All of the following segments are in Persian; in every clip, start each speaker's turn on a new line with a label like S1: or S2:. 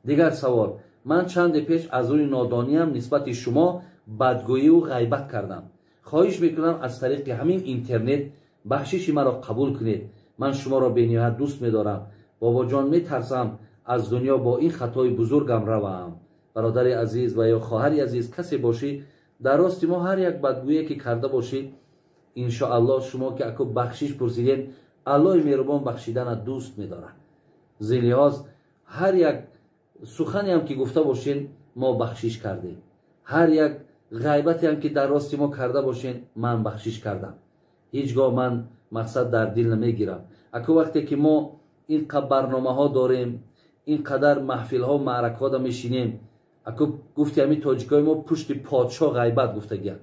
S1: дигар савол. ман чанде пеш аз рӯи нодониям нисбати шумо бадгӯиву ғайбат кардам. хоҳиш мекунам аз тариқи ҳамин интернет бахшиши маро қабул кунед. ман шуморо бениҳоят дӯст медорам. бобоҷон, метарсам аз дунё бо ин хатои бузургам равам. бародари азиз ва ё хоҳари азиз касе бошӣ, дар рости мо ҳар як бадгӯие ки карда бошӣ, иншоаллоҳ шумо ки аку бахшиш пурсидед, аллоҳи меҳрубон бахшидана дӯст медорад. зилиҳоз ҳар як суханеам ки гуфта бошен мо бахшиш кардем. ҳар як ғайбатеам ки дар рости мо карда бошен ман бахшиш кардам. ҳеҷ гоҳ ман мақсад дар дил намегирам. аку вақте ки мо ин қадр барномаҳо дорем, ин қадар маҳфилҳо маъракаҳода мешинем, аку гуфти ҳамин тоҷикои мо пушти подшоҳ ғайбат гуфтагиям.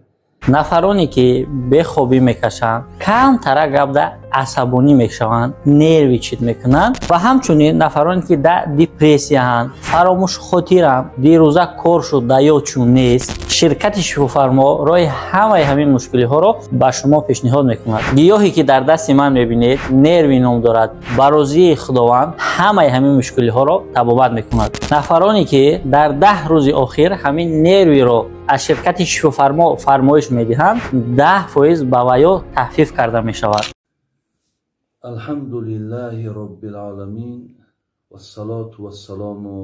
S2: нафароне ки бехобӣ мекашанд, камтара гапда асабонӣ мешаванд, нерви чит мекунанд ва ҳамчунин нафароне ки да депрессияанд, фаромӯшхотиранд, дирӯза кор шуд даёд чун нест. ширкати шифофармо роҳи ҳамаи ҳамин мушкилиҳоро ба шумо пешниҳод мекунад. гиёҳе ки дар дасти ман мебинед нерви ном дорад. ба розии худованд ҳамаи ҳамин мушкилиҳоро табобат мекунад. нафароне ки дар 10 рӯзи охир ҳамин нервиро аз ширкати шифофармо фармоиш медиҳанд, 10% ба ваё таҳфиф карда мешавад.
S1: алҳамдулиллаҳи роббил аламин вассалоту вассалому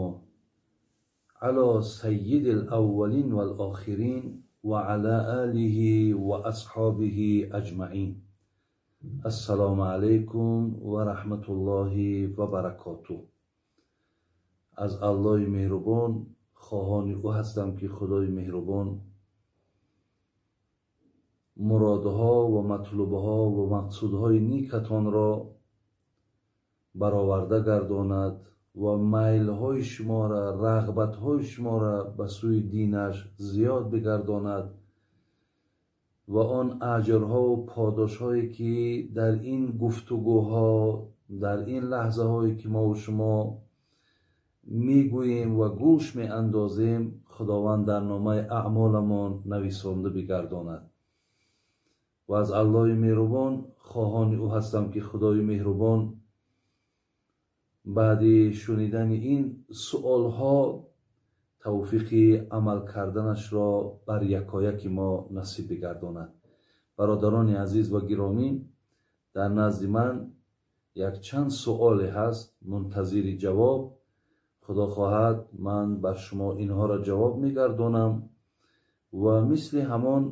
S1: ала саййидил аввалин вал охирин ва ала алиҳи ва асҳобиҳи аҷмаин. ассалому алайкум ва раҳматуллоҳи ва баракотуҳ. аз аллоҳи меҳрубон хоҳони ӯ ҳастам ки худои меҳрубон муродҳо ва матлубҳо ва мақсудҳои никатонро бароварда гардонад ва майлҳои шуморо, рағбатҳои шуморо ба сӯи динаш зиёд бигардонад ва он аҷрҳову подошҳое ки дар ин гуфтугӯҳо, дар ин лаҳзаҳое ки мо шумо мегӯем ва гӯш меандозем, худованд дар номаи аъмоламон нависонда бигардонад. ва аз аллоҳи меҳрубон хоҳони ӯ ҳастам ки худои меҳрубон баъди шунидани ин суолҳо тавфиқи амал карданашро бар якояки мо насиб бигардонад. бародарони азиз ва гиромӣ, дар назди ман якчанд суоле ҳаст мунтазири ҷавоб. худо хоҳад ман бар шумо инҳоро ҷавоб мегардонам ва мисли ҳамон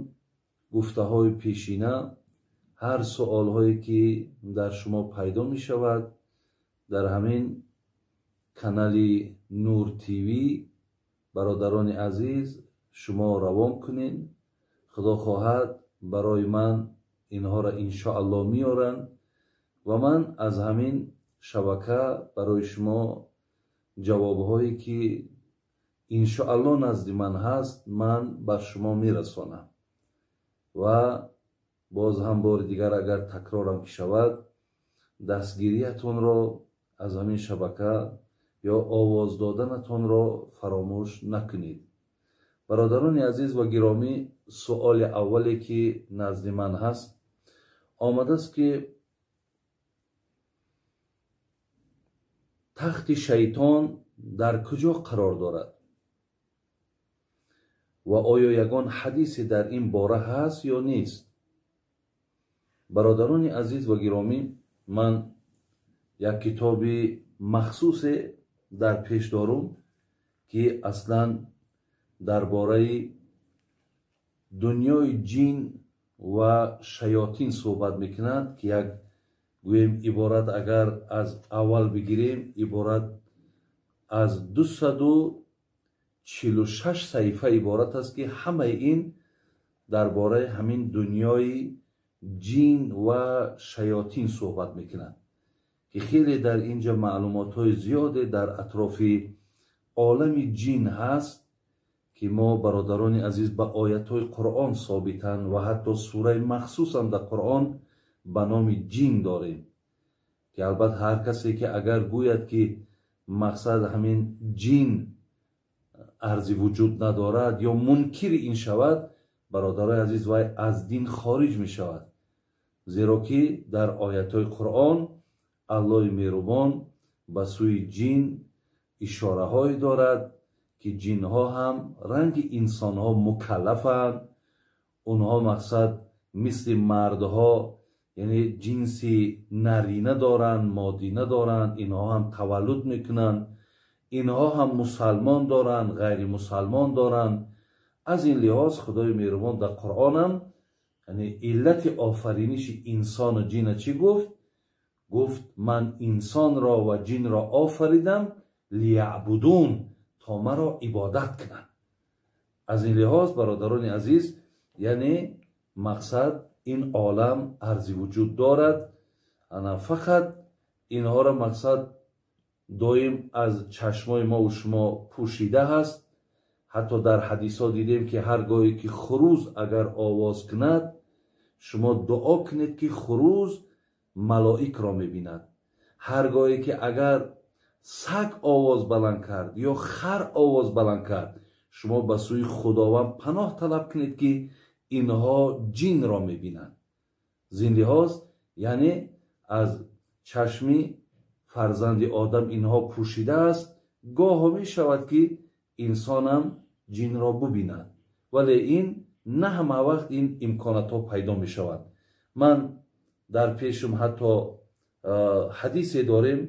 S1: гуфтаҳои пешина ҳар суолҳое ки дар шумо пайдо мешавад дар ҳамин канали Нур ТВ бародарони азиз шумо равон кунед. худо хоҳад барои ман инҳоро иншоаллоҳ меоранд ва ман аз ҳамин шабака барои шумо ҷавобҳое ки иншоаллоҳ назди ман ҳаст ман бар шумо мерасонам. ва боз ҳам бори дигар агар такрорам ки шавад, дастгириятонро аз ҳамин шабака ё овоз доданатонро фаромӯш накунед. бародарони азиз ва гиромӣ, суоли аввале ки назди ман ҳаст омадааст ки тахти шайтон дар куҷо қарор дорад ва оё ягон ҳадисе дар ин бора ҳаст ё нест? бародарони азиз ва гиромӣ, ман як китоби махсусе дар пеш дорум ки аслан дар бораи дунёи ҷин ва шаётин суҳбат мекунад ки як гӯем иборат агар аз аввал бигирем иборат аз 246 саҳифа иборат аст ки ҳамаи ин дар бораи ҳамин дунёи ҷин ва шаётин суҳбат мекунад ки хеле дар инҷа маълумотҳои зиёде дар атрофи олами ҷин ҳаст ки мо бародарони азиз ба оятҳои қуръон собитанд ва ҳатто сураи махсусам дар қуръон ба номи ҷин дорем ки албатта ҳар касе ки агар гӯяд ки мақсад ҳамин ҷин арзи вуҷуд надорад ё мункири ин шавад, бародарони азиз вай аз дин хориҷ мешавад. зеро ки дар оятҳои қуръон аллоҳи меҳрубон ба сӯи ҷин ишораҳое дорад ки ҷинҳо ҳам ранги инсонҳо мукаллафанд. онҳо мақсад мисли мардҳо, яъне ҷинси нарина доранд, модина доранд. инҳо ҳам таваллуд мекунанд. инҳо ҳам мусалмон доранд, ғайри мусалмон доранд. аз ин лиҳоз худои меҳрубон дар қуръонам яъне иллати офариниши инсону ҷина чӣ гуфт? гуфт ман инсонро ва ҷинро офаридам лиябудун, то маро ибодат кунанд. аз ин лиҳоз бародарони азиз, яъне мақсад ин олам арзи вуҷуд дорад. ана фақат инҳоро мақсад доим аз чашмои мову шумо пӯшида ҳаст. ҳатто дар ҳадисҳо дидем ки ҳар гоҳе ки хурӯз агар овоз кунад, шумо дуо кунед ки хурӯз малоикро мебинад. ҳар гоҳе ки агар саг овоз баланд кард ё хар овоз баланд кард, шумо ба сӯи худованд паноҳ талаб кунед ки инҳо ҷинро мебинанд. зин лиҳоз яъне аз чашми фарзанди одам инҳо пӯшида аст. гоҳо мешавад ки инсонам ҷинро бубинад, вале ин на ҳама вақт ин имконатҳо пайдо мешавад. ман дар пешум ҳатто ҳадисе дорем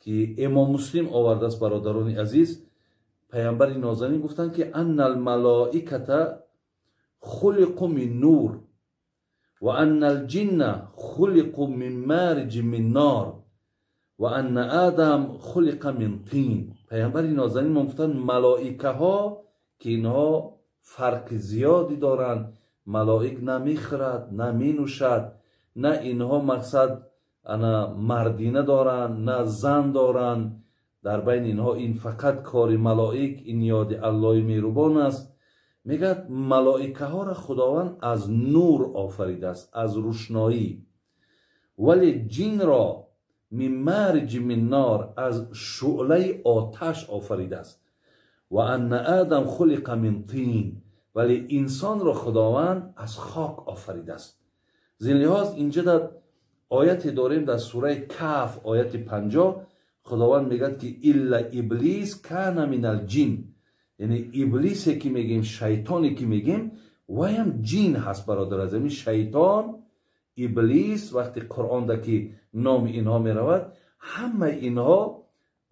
S1: ки имом муслим овардааст. бародарони азиз, пайғамбари нозанин гуфтанд ки аннал малоиката хулиқу мин нур ва аннал ҷинна хулиқу мин мариҷи мин нор ва анна адам хулиқа мин тин. пайғамбари нозанин гуфтанд малоикаҳо ки инҳо фарқи зиёди доранд. малоик на мехӯрад, на менӯшад, на инҳо мақсад ана мардина доранд, на зан доранд. дар байни инҳо ин фақат кори малоик, ин ёди аллоҳи меҳрубон аст. мегӯяд малоикаҳоро худованд аз нур офаридааст, аз рӯшноӣ, вале ҷинро мин мариҷи мин нор, аз шуълаи оташ офаридааст. ва анна адам хулиқа мин тин, вале инсонро худованд аз хок офаридааст. зин лиҳоз инҷа дар ояте дорем дар сураи каф ояти 50 худованд мегӯяд ки илла иблис кана минал ҷин, яъне иблисе ки мегем, шайтоне ки мегем, ваям ҷин ҳаст. бародар азами шайтон, иблис, вақти қуръонда ки номи инҳо меравад, ҳамаи инҳо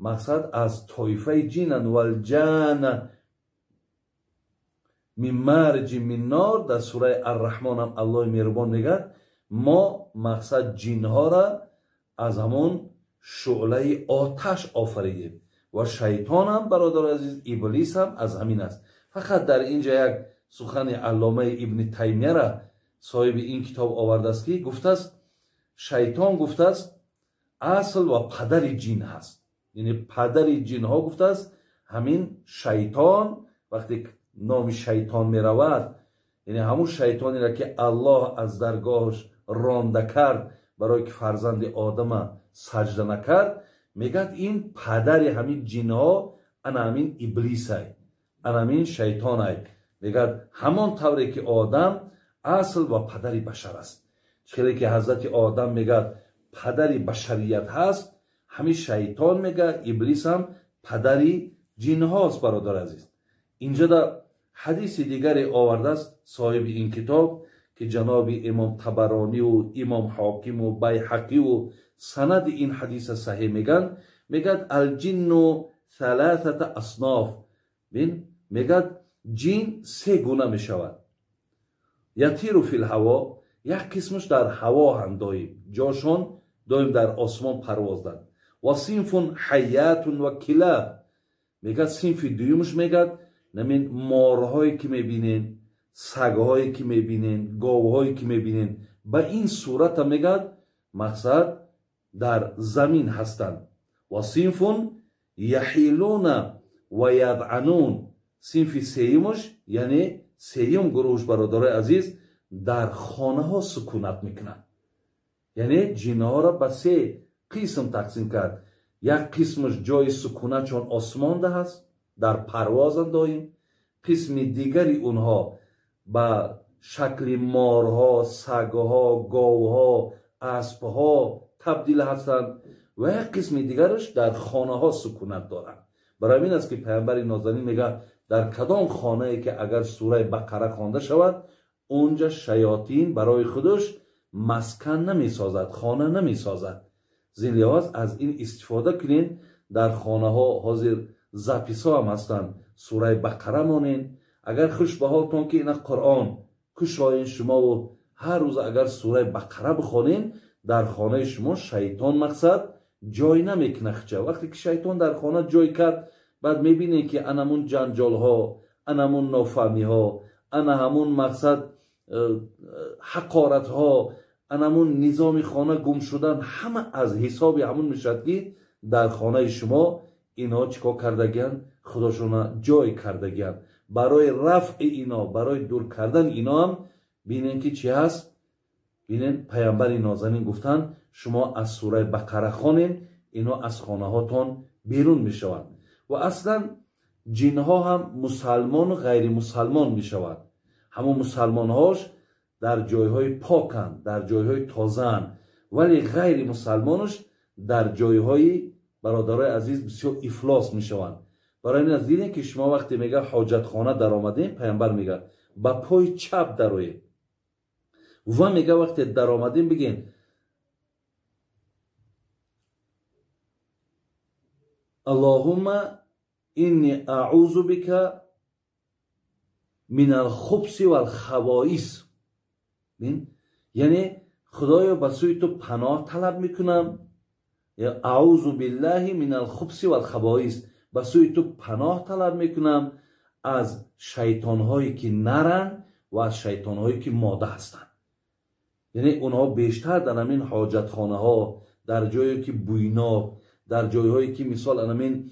S1: мақсад аз тоифаи ҷинанд. валҷана мин мариҷи мин нор. дар сураи арраҳмон ҳам аллоҳи меҳрубон мегӯяд мо мақсад ҷинҳоро аз ҳамон шуълаи оташ офаридем. ва шайтон ҳам, бародар азиз, иблис ҳам аз ҳамин аст. фақат дар инҷа як сухани алломаи ибни таймияра соҳиби ин китоб овардааст ки гуфтааст, шайтон гуфтааст асл ва падари ҷин ҳаст. яъне падари ҷинҳо гуфтааст ҳамин шайтон. вақте номи шайтон меравад, яъне ҳамун шайтонеро ки аллоҳ аз даргоҳаш ронда кард барое ки фарзанди одама саҷда накард, мегӯяд ин падари ҳамин ҷинҳо ана ҳамин иблисай, ана ҳамин шайтонай. мегӯяд ҳамон тавре ки одам асл ва падари башар аст. чхеле ки ҳазрати одам мегӯяд падари башарият ҳаст, ҳамин шайтон мегӯяд иблис ҳам падари ҷинҳост. бародар азиз, инҷа дар ҳадиси дигаре овардааст соҳиби ин китоб ки ҷаноби имом табарониву имом ҳокиму байҳақиву санади ин ҳадиса саҳеҳ мегӯянд. мегӯяд алҷинну саласата асноф. бин мегӯяд ҷин се гуна мешавад. ятиру фил ҳаво, як қисмаш дар ҳаво ҳанд, доим ҷошон доим дар осмон парвоз доранд. ва синфун ҳаятун ва килаб. мегӯяд синфи дуюмаш мегӯяд намин морҳое ки мебинен, сагҳое ки мебинен, говҳое ки мебинен, ба ин сурата мегӯяд мақсад дар замин ҳастанд. ва синфун яҳилуна ва ядъанун. синфи сеюмаш, яъне сеюм гурӯҳш, бародарои азиз, дар хонаҳо сукунат мекунанд. яъне ҷинҳоро ба се қисм тақсим кард. як қисмаш ҷои сукунатшон осмонда ҳаст, дар парвозанд доим. қисми дигари онҳо ба шакли морҳо, сагҳо, говҳо, аспҳо табдил ҳастанд. و یک قسم دیگرش در خانه ها سکونت دارند. برای این است که پیامبر نازنین میگه در کدام خانه ای که اگر سوره بقره خوانده شود اونجا شیاطین برای خودش مسکن نمی سازد، خانه نمی سازد. زین لحاظ از این استفاده کنین. در خانه ها حاضر زاپیس ها هم هستند، سوره بقره مانین. اگر خوش به حالتون که این قرآن کشاین شما و هر روز اگر سوره بقره بخوانین در خانه شما شیطان مقصد جای نمیکنه. وقتی که شیطان در خانه جای کرد بعد میبینین که انا همون جنجال ها، انا همون نافهمی ها، انا همون مقصد حقارت ها، انا همون نظام خانه گم شدن، همه از حساب همون میشد که در خانه شما اینها چیکار کردگن؟ خودشون جای کردگن. برای رفع اینا، برای دور کردن اینا هم بینین که چی هست؟ بینین پیامبر نازنین گفتن شما از سوره بقره خوانین اینا از خانه هاتون بیرون میشوند. و اصلا جن ها هم مسلمان و غیر مسلمان میشوند. همون مسلمان هاش در جای های پاکن، در جای های تازن، ولی غیر مسلمانش در جای های برادرای عزیز بسیار افلاس میشوند. برای این از دیدین که شما وقتی میگه حاجت خانه در آمدین پیامبر میگه با پای چپ دروید و میگه وقتی در آمدین بگین اللهم اینی اعوذ بک من الخبث والخبائث. یعنی خدایا به سوی تو پناه طلب میکنم، یا اعوذ بالله من الخبث والخبائث، به سوی تو پناه طلب میکنم از شیطان هایی که نرن و از شیطان هایی که ماده هستند. یعنی اونها بیشتر در همین حاجت خانه ها، در جایی که بویناک، در جایی هایی که مثال همین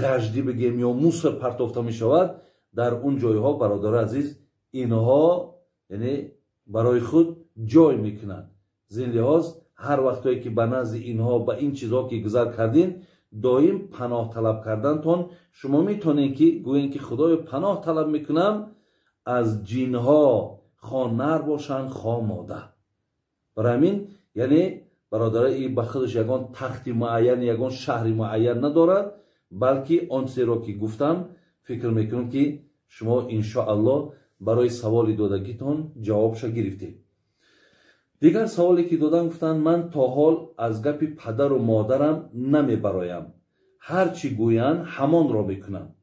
S1: غجدی بگیم یا موس پرتافته می شود، در اون جای ها برادر عزیز اینها یعنی برای خود جای میکنند. زین لحاظ هر وقتایی که به نزد اینها به این چیزها که گذر کردین دائم پناه طلب کردن تون شما میتونین که گوین که خدای پناه طلب میکنم از جنها، خواه نر باشن خواه ماده. برای همین یعنی برادر ای به خودش یگان تخت معین، یگان شهر معین ندارد، بلکه آنچه را که گفتم فکر میکنم که شما انشاءالله برای سوالی دادگیتون جوابش گرفتید. دیگر سوالی که دادن گفتن من تا حال از گپ پدر و مادرم نمیبرایم، هرچی گویند همان را میکنم،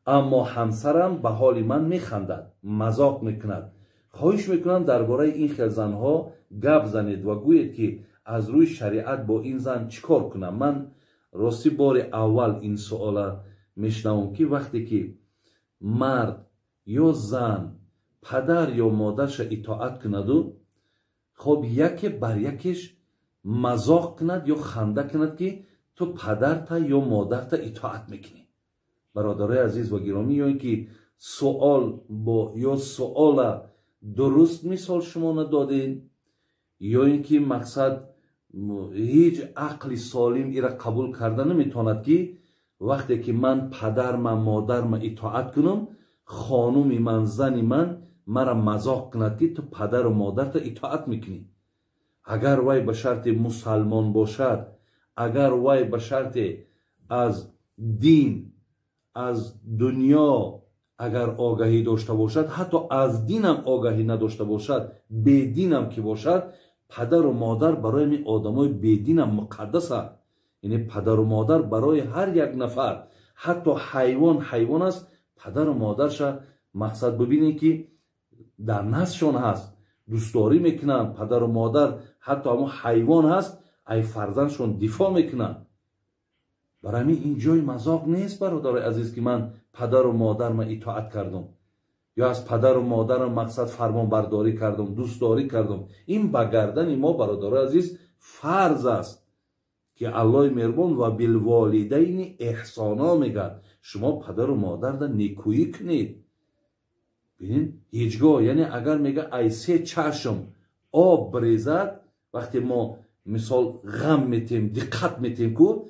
S1: اما همسرم به حال من میخندد، مذاق میکند. خواهش میکنم درباره این خیل زنها گپ زنید و گویید که از روی شریعت با این زن چیکار کنم. من راستی بار اول این سوال میشنوم که وقتی که مرد یا زن پدر یا مادرش اطاعت کند و خب یکی بر یکیش مذاق کند یا خنده کند که تو پدرت یا مادرت اطاعت میکنی. برادرای عزیز و گرامی، یا اینکه سوال با یا سوال درست مثال شما ندادین، یا اینکه مقصد هیچ عقل سالم ایرا قبول کرده نمیتواند که وقتی که من پدرم مادرم اطاعت کنم خانوم من زنی من مرا مذاق کند که تو پدر و مادرت اطاعت میکنی. اگر وای به شرط مسلمان باشد، اگر وای به شرط از دین از دنیا اگر آگاهی داشته باشد، حتی از دینم آگاهی نداشته باشد، بی دینم که باشد، پدر و مادر برای می آدمای بی دینم مقدس است. یعنی پدر و مادر برای هر یک نفر، حتی حیوان است، پدر و مادرش مقصد ببینید که در نسلشون هست، دوستداری میکنن. پدر و مادر حتی همون حیوان هست ای فرزندشون دفاع میکنن. برای همین این جای مذاق نیست برادر عزیز که من پدر و مادرم اطاعت کردم یا از پدر و مادرم مقصد فرمان برداری کردم، دوستداری کردم. این به گردن ما برادر عزیز فرض است که الله مهربان و بالوالدین احسانا میگه شما پدر و مادر را نیکویی کنید. ببین هیچگاه، یعنی اگر میگه ای سه چشم آب بریزد، وقتی ما مثال غم میتیم دقت میتیم که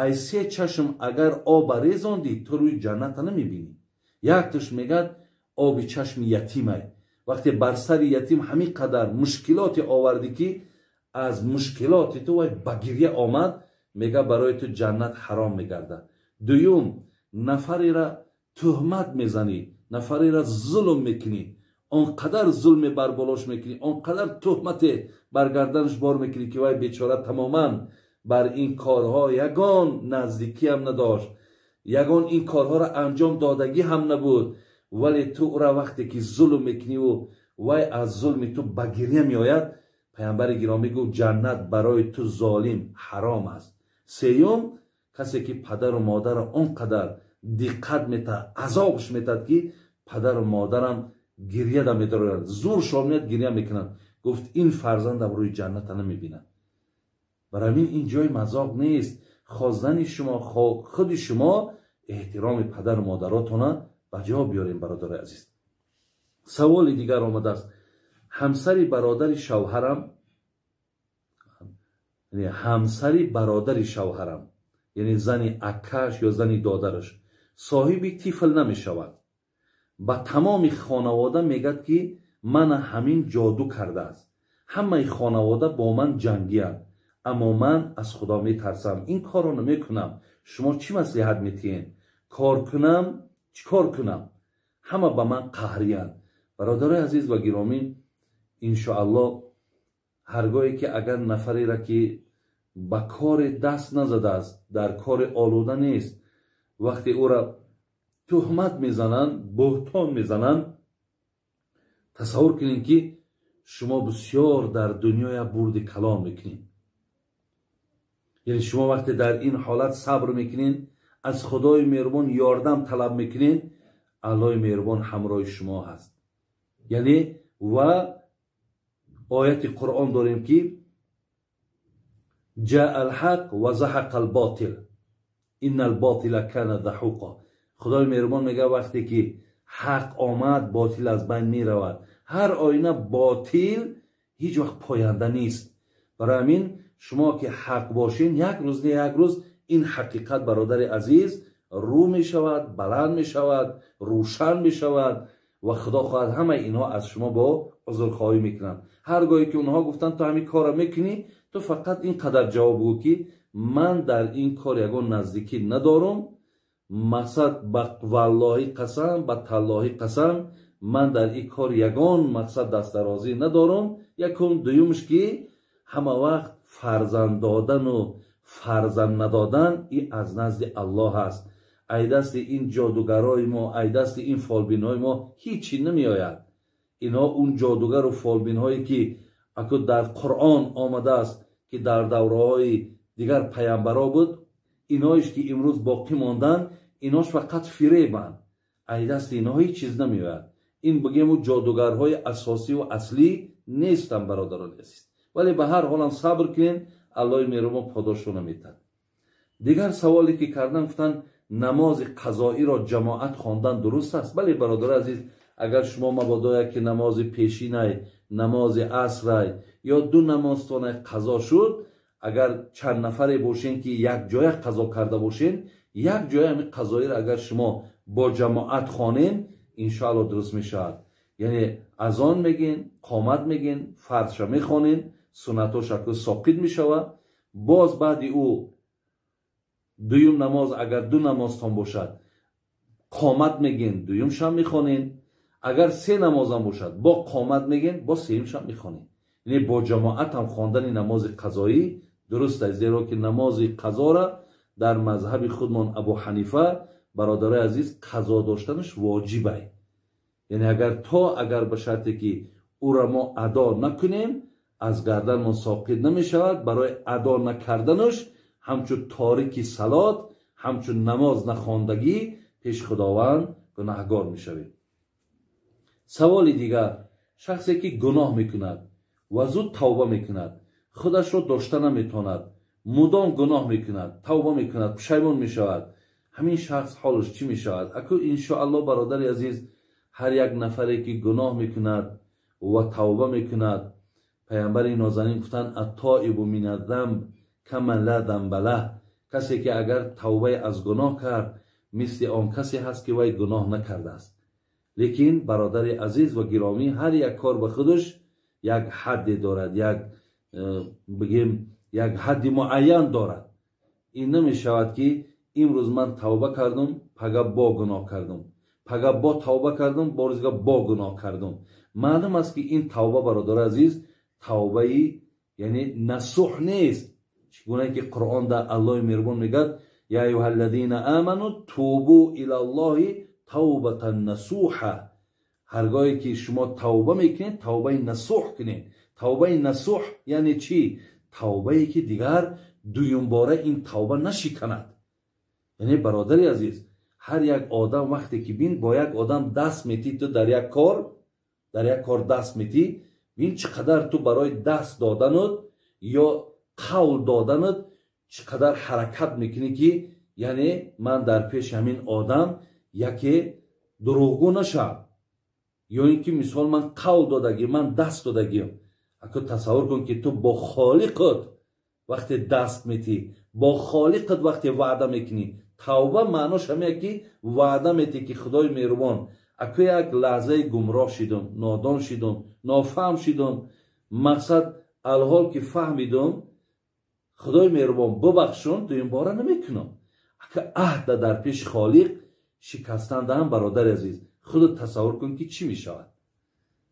S1: ای سه چشم اگر آب ریزاندی تو روی جنت نمیبینی. یک تش میگه آب چشم یتیمه، وقتی بر سر یتیم همین قدر مشکلات آوردی که از مشکلات تو وای به گریه آمد، میگه برای تو جنت حرام میگرده. دوم، نفری را تهمت میزنی، نفری را ظلم میکنی، آنقدر ظلم بر بالاش میکنی، آنقدر تهمت بر گردنش بار میکنی که وای بیچاره تماما بر این کارها یگان نزدیکی هم نداشت، یگان این کارها را انجام دادگی هم نبود، ولی تو را وقتی که ظلم میکنی و وای از ظلم تو به گریه میآید، پیامبر گرامی گفت جنت برای تو ظالم حرام است. سیوم، کسی که پدر و مادر آنقدر دقت میتد، عذابش میتد که پدر و مادرم گریه دا میدارند، زور شامیت گریه میکنند، گفت این فرزندم روی جنت نمیبینند. برای این جای مذاق نیست. خواستن شما خود شما احترام پدر و مادراتون به جا بیاریم. برادر عزیز، سوال دیگر آمده است. همسری برادر شوهرم، یعنی همسری برادر شوهرم، یعنی زنی اکش یا زنی دادرش صاحبی طفل نمی شود، با تمام خانواده میگد که من همین جادو کرده است، همه خانواده با من جنگیند، اما من از خدا می ترسم، این کار رو نمی کنم، شما چی مصلحت میتین؟ کار کنم چی کار کنم؟ همه با من قهریند. برادر عزیز و گرامی، انشاءالله هرگاهی که اگر نفری را که با کار دست نزده است، در کار آلوده نیست، وقتی او را تهمت میزنند، بهتان میزنند، تصور کنید که شما بسیار در دنیا برد کلام میکنید. یعنی شما وقتی در این حالت صبر میکنید، از خدای مهربان یاردم طلب میکنید، الله مهربان همراه شما هست. یعنی و آیت قرآن داریم که جاء الحق و زحق الباطل ان الباطل کان زحوقا. خدای مهربان میگه وقتی که حق آمد باطل از بین می رود. هر آینه باطل هیچ وقت پاینده نیست. برای همین شما که حق باشین، یک روز نه یک روز این حقیقت برادر عزیز رو می شود، بلند می شود، روشن می شود و خدا خواهد همه اینها از شما با عذرخواهی میکنند. هرگاهی که اونها گفتن تو همین کار میکنی، تو فقط این قدر جواب بگو که من در این کار یگان نزدیکی ندارم، مقصد والله قسم به تالله قسم من در این کار یگان مقصد دست درازی ندارم. یکم دویمش که همه وقت فرزند دادن و فرزند ندادن این از نزد الله هست. ای دست این جادوگرای ما، ای دست این فالبینای ما هیچی نمی آید. اینا اون جادوگر و فالبین هایی که اکو در قرآن آمده است که در دوره های دیگر پیامبرا بود، اینایش که امروز باقی ماندن، ایناش فقط فریبند. ای دست اینا هیچ چیز نمی آید. این بگیم جادوگرهای اساسی و اصلی نیستن برادران عزیز. ولی به هر حال صبر کنین، الله مهربان پاداشو نمیتد. دیگر سوالی که کردن گفتن نماز قضایی را جماعت خواندن درست است؟ بله برادر عزیز، اگر شما مبادا که نماز پیشینه، نماز عصر یا دو نمازتان قضا شد، اگر چند نفری باشین که یک جای قضا کرده باشین، یک جای همین قضایی را اگر شما با جماعت خوانین انشاءالله درست میشود. یعنی اذان میگین، قامت میگین، فرض میخوانین، سنتاش اکو ساقط میشود. باز بعد او دویم نماز اگر دو نمازتان باشد قامت میگین، دویم شم میخوانین. اگر سه نماز هم باشد با قامت میگین، با سیم شم میخوانین. یعنی با جماعت هم خواندن نماز قضایی درست است، زیرا که نماز قضا را در مذهب خودمان ابو حنیفه برادر عزیز قضا داشتنش واجبه. یعنی اگر به شرطی که او را ما ادا نکنیم از گردن ما ساقط نمی شود، برای ادا نکردنش همچون تارک صلات، همچون نماز نخواندگی پیش خداوند گناهگار می شوید. سوال دیگر، شخصی که گناه میکند و زود توبه میکند، خودش رو داشته نمیتواند، مدام گناه میکند، توبه میکند، پشیمان میشود، همین شخص حالش چی میشود؟ اکو انشاءالله برادر عزیز، هر یک نفری که گناه میکند و توبه میکند، پیامبر نازنین گفتن التائب من الذنب کمن لا ذنب له. کسی که اگر توبه از گناه کرد مثل آن کسی هست که وی گناه نکرده است. لیکن برادر عزیز و گرامی، هر یک کار به خودش یک حد دارد، یک بگیم یک حد معین دارد. این نمی شود که امروز من توبه کردم پگه با گناه کردم، پگه با توبه کردم بارزگاه با گناه کردم. معلوم است که این توبه برادر عزیز توبه یعنی نصوح نیست. چگونه که قرآن در الله مهربان میگه یا ایها الذین آمنوا توبوا الی الله توبه نصوحا. هرگاهی که شما توبه میکنید توبه نصوح کنید. توبه نصوح یعنی چی؟ توبه ای که دیگر دویم باره این توبه نشکند. یعنی برادری عزیز هر یک آدم وقتی که بین با یک آدم دست میتی تو در یک کار دست میتی بین چقدر تو برای دست دادنت یا قول دادنت چقدر حرکت میکنی که یعنی من در پیش همین آدم یکی دروغگو نشم، یا اینکه مثال من قول دادگی من دست دادگیم. اگه تصور کن که تو با خالقت وقتی دست میتی با خالقت وقتی وعده میکنی، توبه معناش همه که وعده میتی که خدای مهربان اگه یک لحظه گمراه شدم، نادان شدم، نافهم شدم، مقصد الحال که فهمیدم خدای مهربان ببخشون، تو این باره نمیکنم. اگه عهد در پیش خالق شکستن دهم برادر عزیز خودت تصور کن که چی میشود.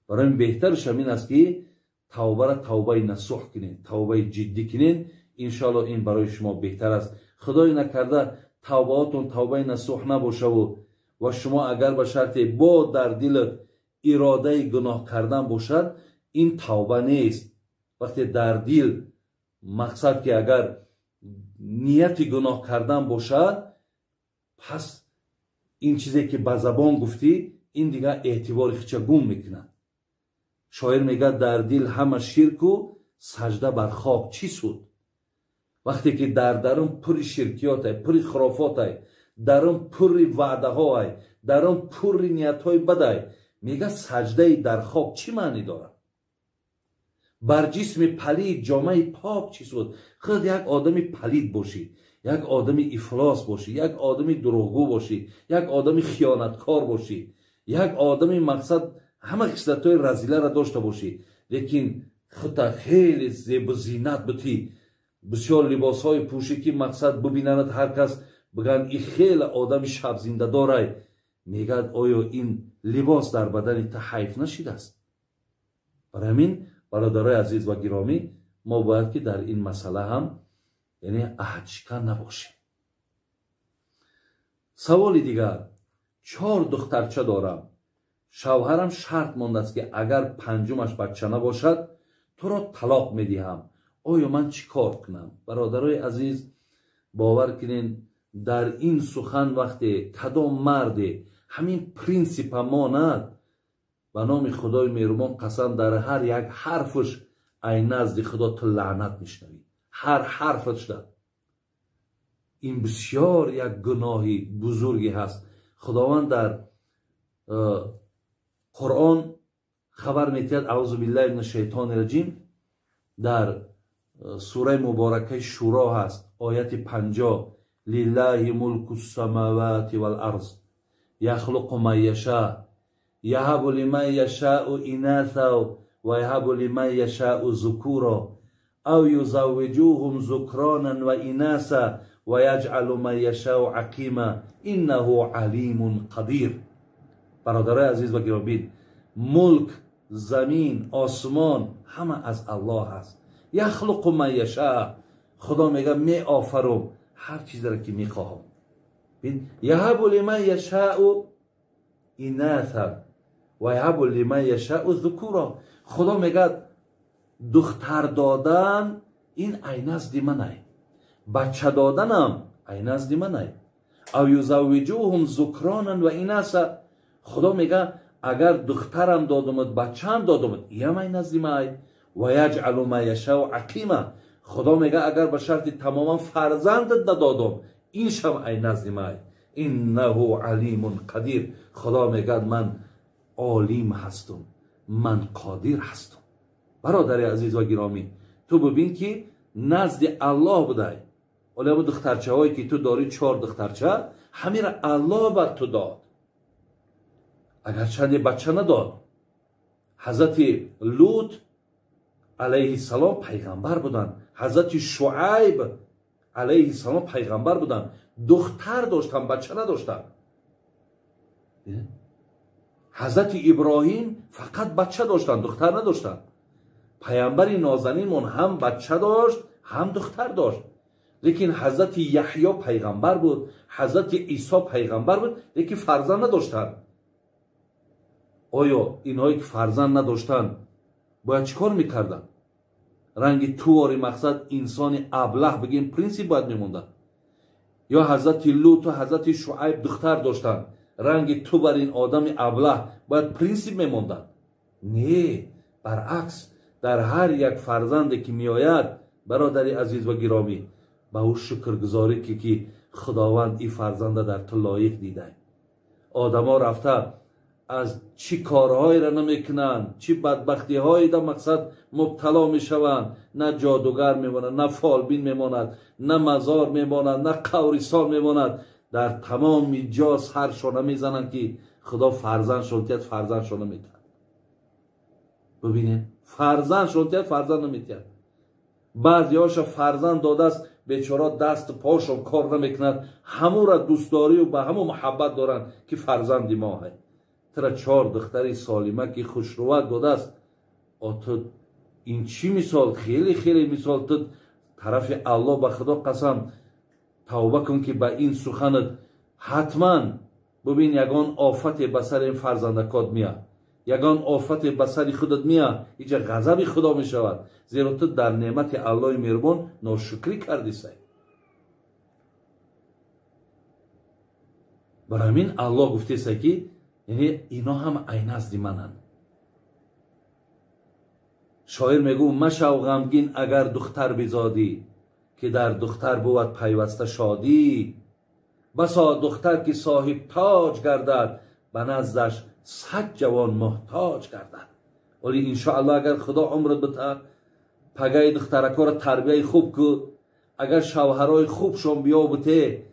S1: برای این بهترش همین است که توبه را توبه نصوح کنین، توبه جدی کنین. انشاءالله این برای شما بهتر است. خدای نکرده توبهاتون توبه نصوح نباشه و شما اگر به شرط با در دلت اراده گناه کردن باشد این توبه نیست. وقتی در دل مقصد که اگر نیت گناه کردن باشد پس این چیزی که به زبان گفتی این دیگه اعتبار خیچه گم میکنه. شاعر میگه در دل همه شرک و سجده بر خاک چی سود. وقتی که در درون پر شرکیات های، پر خرافات های، درون پر وعده های، درون پر نیت های بد های، میگه سجده در خاک چی معنی داره؟ بر جسم پلید جامعه پاک چی سود؟ خود یک آدمی پلید باشی، یک آدمی افلاس باشی، یک آدمی دروغگو باشی، یک آدمی خیانتکار باشی، یک آدمی مقصد همه خصلت‌های رذیله را داشته باشی، لیکن خودت خیلی زیب و زینت بتی، بسیار لباس‌های پوشی که مقصد ببینند هر کس بگن این خیلی آدمی شب زنده داره. میگه آیا این لباس در بدن تا حیف نشده است؟ برای همین برادرای عزیز و گرامی ما باید که در این مسئله هم یعنی عهد شکن نباشیم. سوال دیگر 4 دخترچه دارم. شوهرم شرط مانده است که اگر پنجمش بچه نباشد تو را طلاق میدهم. آیا من چی کار کنم؟ برادرای عزیز باور کنین در این سخن وقتی کدام مرد همین پرینسیپ ماند به نام خدای مهربان قسم در هر یک حرفش ای نزد خدا تو لعنت میشنوی. هر حرفش ده. این بسیار یک گناهی بزرگی هست. خداوند در قرآن خبر میتید اعوذ بالله من الشیطان الرجیم در سوره مبارکه شورا هست آیت 50 لله ملک السماوات والارض یخلق ما یشاء یهب لمن یشاء اناثا و یهب لمن یشاء ذکورا او یزوجوهم ذکرانا و اناثا و یجعل من یشاء عقیما انه علیم قدیر. برادرای عزیز و گرامی ملک، زمین، آسمان همه از الله هست. یخلق ما یشاء خدا میگه می آفرم هر چیزی را که میخواهم. یهب لمن یشاء اناثا و یهب لمن یشاء ذکورا. خدا میگه دختر دادن این ای نزد منه، بچه دادنم ای نزد منه. او یزوجوهم ذکرانا و اناثا. خدا میگه اگر دخترم دادمت بچه‌ام دادمت این ای نزد منه. و یجعل ما یشاء عقیما. خدا میگه اگر به شرط تماما فرزندت دادم این شم ای نزد منه. انه علیم قدیر. خدا میگه من عالم هستم، من قادر هستم. برادر عزیز و گرامی تو ببین که نزد الله بوده. ولی دخترچه هایی که تو داری 4 دخترچه همین را الله بر تو داد. اگر چند بچه نداد. حضرت لوط علیه السلام پیغمبر بودن، حضرت شعیب علیه السلام پیغمبر بودن، دختر داشتن، بچه نداشتن. حضرت ابراهیم فقط بچه داشتن، دختر نداشتن. پیامبر نازنینمون هم بچه داشت هم دختر داشت. لیکن حضرت یحیی پیغمبر بود، حضرت عیسی پیغمبر بود، لیکن فرزند نداشتن. آیا اینهایی که فرزند نداشتن باید چیکار میکردن؟ رنگ تواری مقصد انسان ابله بگیم پرنسیپ باید میموندن؟ یا حضرت لوط و حضرت شعیب دختر داشتن، رنگ تو بر این آدم ابله باید پرنسیپ میموندن؟ نه، برعکس، در هر یک فرزندی که میآید برادری عزیز و گرامی به او شکرگزاری که خداوند این فرزند در تو لایق دیده. آدم ها رفته از چی کارهایی را نمیکنن، چی بدبختی هایی در مقصد مبتلا میشوند، نه جادوگر میماند، نه فالبین میماند، نه مزار میماند، نه قبرستان میماند، در تمام جا سرشو نمیزنند که خدا فرزند شونتیت فرزند شو نمیتن. ببینید فرزند شونتیت فرزند نمیتن. بعضی هاشا فرزند داده است بیچارا دست پاشو کار نمیکند، همو را دوست داری و به همو محبت دارن که فرزندی ما هست. ترا 4 دختری سالمه که خوشروت داده است. تو این چی مثال؟ خیلی خیلی مثال. تو طرف الله به خدا قسم توبه کن که به این سخنت حتما ببین یگان آفت به سر این فرزندکات میاد، یگان آفت به سر خودت میاد، اینجا غضب خدا میشود، زیرا تو در نعمت الله مهربان ناشکری کردی سی. برای همین الله گفته سی که یعنی اینا هم عین نزد منند. شاعر میگو مشو غمگین اگر دختر بزادی، که در دختر بود پیوسته شادی. بسا دختر که صاحب تاج گردد، به نزدش 100 جوان محتاج گردد. ولی انشاءالله اگر خدا عمرت بده پگه دخترکا را تربیه خوب که اگر شوهرای خوبشون بیا بته،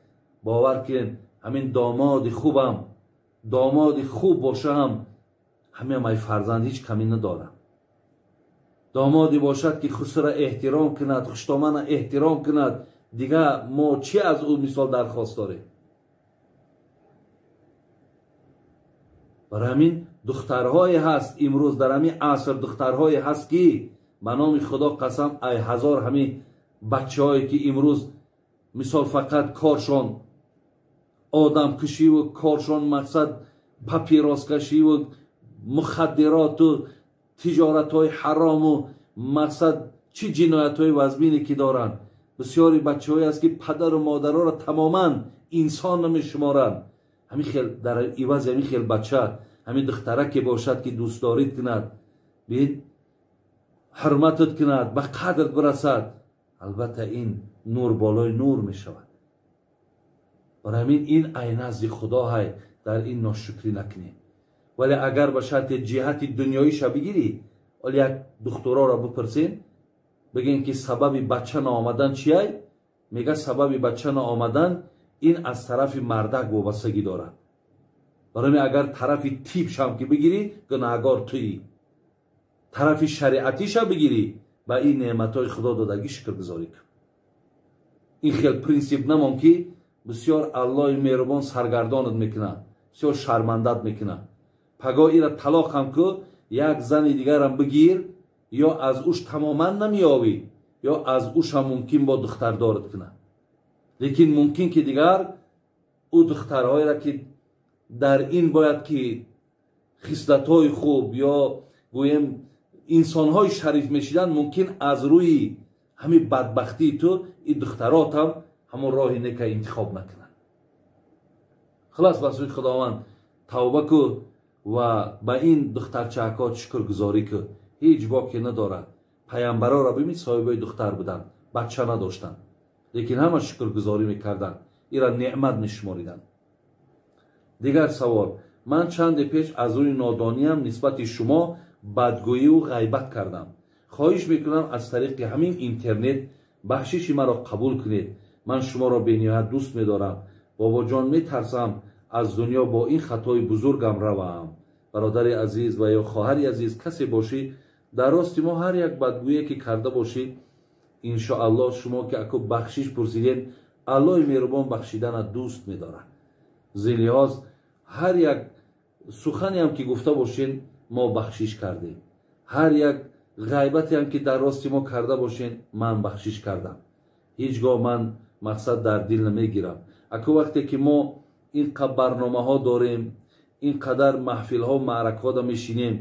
S1: باور کن همین داماد خوبم، داماد خوب باشه هم همه مای فرزند هیچ کمی ندارم. دامادی باشد که خود را احترام کند، خوشتامن احترام کند، دیگه ما چی از او مثال درخواست داریم؟ برای همین دخترهای هست امروز در همین عصر، دخترهای هست که به نام خدا قسم ای هزار همین بچه هایی که امروز مثال فقط کارشان آدم کشی و کارشان مقصد پاپیراس کشی و مخدرات و تجارت های حرام و مقصد چی جنایت های وزبینی که دارن. بسیاری بچه های هست که پدر و مادر را تماما انسان نمی شمارن. همین خیل در ایواز همین خیل بچه همین دختره که باشد که دوست دارید کند، بین حرمتت کند، به قدرت برسد، البته این نور بالای نور می شود. برای همین این عین نزد خدا های در این ناشکری نکنید. ولی اگر به شرط جهت دنیاییش بگیری، ولی یک دخترها را بپرسین بگین که سبب بچه نآمدن چیه؟ میگه سبب بچه نآمدن این از طرف مردک وابستگی داره. برای اگر طرف تیپش هم که بگیری گناهگار تویی، طرف شریعتیش هم بگیری با این نعمتهای خدا دادگی شکر گذاری کن. این خیلی پرینسیپ نمون که بسیار الله مهربان سرگردانت میکنه، بسیار شرمندت میکنه. پگاه ای را طلاق هم که یک زن دیگر هم بگیر یا از اوش تماما نمیاوی یا از اوش هم ممکن با دختر دارد کنه. لیکن ممکن که دیگر او دخترهایی را که در این باید که خصلت‌های خوب یا گویم انسان‌های شریف میشیدن، ممکن از روی همین بدبختی تو این دخترات هم همون راهی نکه انتخاب نکنن. خلاص بس روی خداوند توبه که و با این دخترچه‌ها شکر گذاری که هیچ باکی نداره. پیامبرا را ببین صاحبای دختر بودن، بچه نداشتن، لیکن همه شکر گذاری میکردن، این را نعمت میشماریدن. دیگر سوال، من چند پیش از روی نادانیم نسبت شما بدگویی و غیبت کردم. خواهش میکنم از طریق همین اینترنت بخشش مرا قبول کنید. من شما را بینهایت دوست میدارم. بابا جان میترسم از دنیا با این خطای بزرگم روم. برادر عزیز و یا خواهر عزیز کسی باشی дар рости мо ҳар як бадгӯие ки карда бошед, иншоаллоҳ шумо ки ако бахшиш пурсидед, аллоҳи меҳрубон бахшидана дӯст медорад. зилиҳоз ҳар як суханеам ки гуфта бошед, мо бахшиш кардем. ҳар як ғайбатеам ки дар рости мо карда бошед, ман бахшиш кардам. ҳеҷ гоҳ ман мақсад дар дил намегирам. ако вақте ки мо ин қадр барномаҳо дорем, ин қадар маҳфилҳо маъракаҳода мешинем,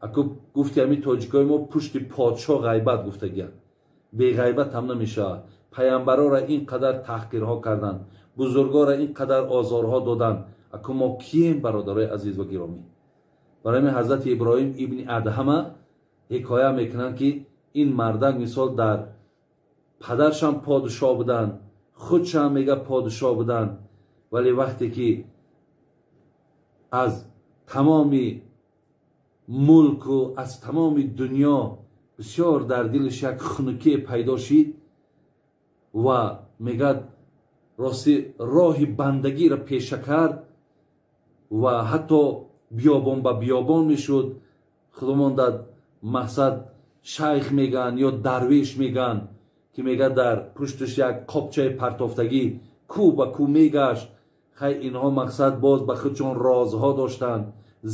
S1: ако гуфти ҳами тоҷикои мо пушти подшоҳ ғайбат гуфтагиянд. беғайбат ҳам намешавад. пайғамбарора ин қадар таҳқирҳо карданд, бузургора ин қадар озорҳо доданд. ако мо кием, бародарои азиз ва гиромӣ? барои ҳамин ҳазрати иброҳим ибни адҳама ҳикоя мекунанд ки ин мардак мисол дар падаршам подшоҳ буданд, худшам мега подшоҳ буданд, вале вақте ки аз тамоми мулку аз тамоми дунё бисёр дар дилаш як хунукие пайдо шид ва мегад рости роҳи бандагиро пеша кард ва ҳатто биёбон ба биёбон мешуд. худомон дад мақсад шайх меган ё дарвеш меган ки мега дар пушташ як қопчаи партофтагӣ кӯ ба кӯ мегашт. хай инҳо мақсад боз ба худшон розҳо доштанд,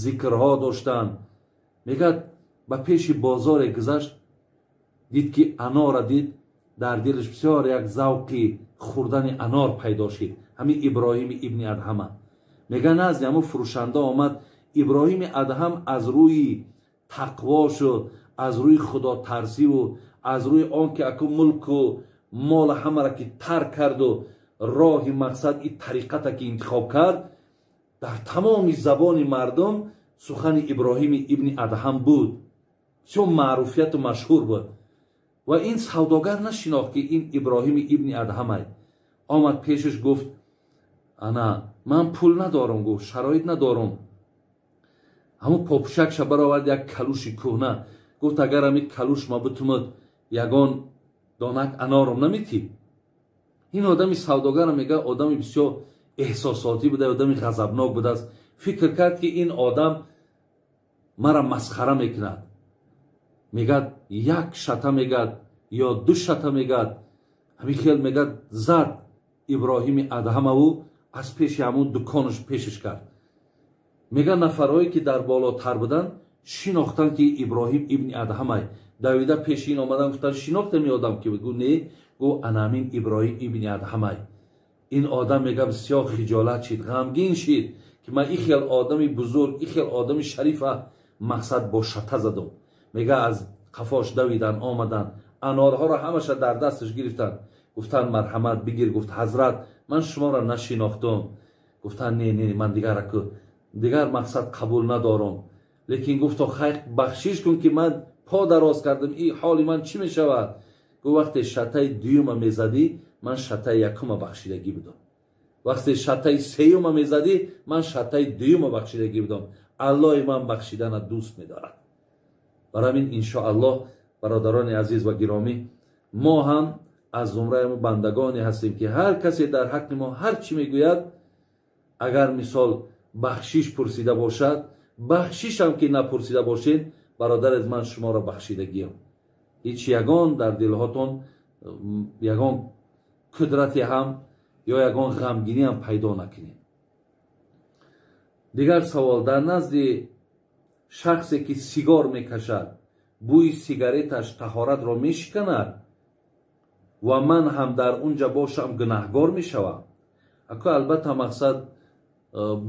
S1: зикрҳо доштанд. мегад ба пеши бозоре гузашт, дид ки анора дид, дар дилаш бисёр як завқи хӯрдани анор пайдо шид. ҳамин иброҳими ибни адҳама мега назди ҳамун фурӯшанда омад. иброҳими адҳам аз рӯи тақвошу аз рӯи худотарсиву аз рӯи он ки ако мулку мола ҳамара ки тарк карду роҳи мақсад и тариқата ки интихоб кард, дар тамоми забони мардум сухани иброҳими ибни адҳам буд. бисёр маъруфияту машҳур буд. ва ин савдогар нашинохт ки ин иброҳими ибни адҳамай. омад пешаш гуфт, ана ман пул надорам, гуфт шароит надорам. ҳамун попушакша баровард як калуши кӯҳна. гуфт агар ҳамин калуш ма битумад ягон донак анорам наметӣ? ин одами савдогар мега одами бисёр эҳсосотӣ буда, одами ғазабнок будааст. фикр кард ки ин одам мара масхара мекунад. мегад як шата мегад ё ду шата мегад. ҳамин хел мегад зад иброҳими адҳамаву аз пеши ҳамун дуконаш пешаш кард. мега нафарҳое ки дар болотар буданд шинохтанд ки иброҳим ибни адҳамай. давида пеши ин омадан гуфтанд шинохтами одам ки гу не, гу анамин иброҳим ибни адҳамай. ин одам мега бисёр хиҷолат шид, ғамгин шид ки ман ин хел одами бузург, ин хел одами шарифа мақсад бо шата задам. мега аз қафош давидан, омадан анорҳоро ҳамаша дар дасташ гирифтанд. гуфтанд марҳамат бигир. гуфт ҳазрат ман шуморо нашинохтам. гуфтанд не ман дигар мақсад қабул надорам. лекин гуфто хай бахшиш кун ки ман по дароз кардам, и ҳоли ман чӣ мешавад? гу вақте шатаи дуюма мезадӣ, ман шатаи якума бахшидагӣ будам. вақте шатаи сеюма мезадӣ, ман шатаи дуюма бахшидагӣ будам. аллоҳи ман бахшидана дӯст медорад. барои ҳамин иншоаллоҳ бародарони азиз ва гиромӣ, мо ҳам аз зумраи бандагоне ҳастем ки ҳар касе дар ҳаққи мо ҳар чӣ мегӯяд, агар мисол бахшиш пурсида бошад, бахшишам ки напурсида бошед, бародарез ман шуморо бахшидагиям. ҳеҷ ягон дар дилҳотон ягон қудрате ҳам ё ягон ғамгиниам пайдо накунед. дигар савол, дар назди шахсе ки сигор мекашад, бӯи сигареташ таҳоратро мешиканад ва ман ҳам дар унҷа бошам гунаҳгор мешавам? ако албатта мақсад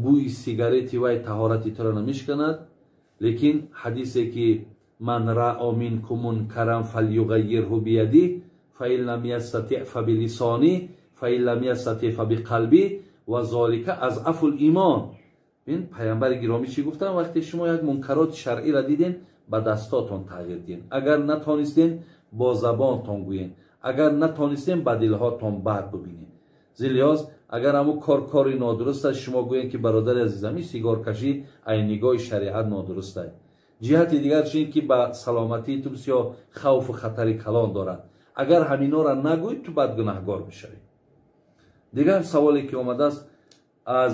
S1: бӯи сигарети вай таҳорати туро намешиканад, лекин ҳадисе ки ман раъо минкум мункаран фалюғаййирҳу биядиҳ фаин лам ястати' фабилисониҳ фаин лам ястати' фабиқалбиҳ ва золика азъафул имон. бин пайғамбари гиромӣ чӣ гуфтанд? вақте шумо як мункароти шаръиро диден, ба дастотон тағйир диҳен. агар натонистен, бо забонтон гӯен. агар натонистен, ба дилҳотон бад бубинед. зилиҳоз агар ҳамун кори нодуруст аст, шумо гӯен ки бародари азизам, ин сигоркашӣ аз нигоҳи шариат нодуруст аст. ҷиҳати дигар чин ки ба саломатии ту бисёр хавфу хатари калон дорад. агар ҳаминора нагӯӣ, ту бадгунаҳгор мешавӣ. дигар саволе ки омадааст, аз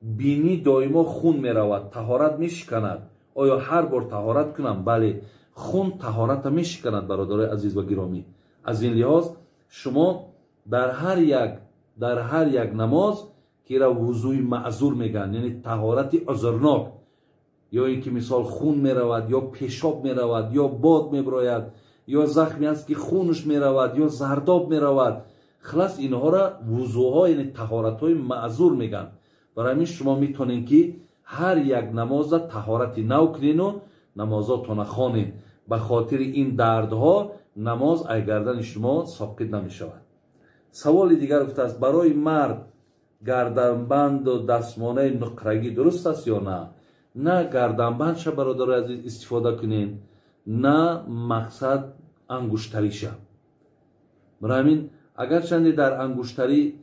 S1: бинӣ доимо хун меравад, таҳорат мешиканад? оё ҳар бор таҳорат кунам? бале, خون طهارت میشکند برادرای عزیز و گرامی. از این لحاظ شما در هر یک نماز که را وضوی معذور میگن، یعنی طهارت عذرناک، یا اینکه مثال خون میرود یا پیشاب میرود یا باد میبراید یا زخمی است که خونش میرود یا زرداب میرود، خلاص اینها را وضوها یعنی طهارت های معذور میگن. برای همین شما میتونین که هر یک نماز را طهارت نو کنین و نمازاتون خوانین. به خاطر این دردها نماز از گردن شما ساقط نمیشود. سوال دیگر گفته است برای مرد گردنبند و دستمانه نقرگی درست است یا نه؟ نه گردنبند شا برادر عزیز استفاده کنین، نه مقصد انگشتری شا. برای همین اگر چندی در انگشتری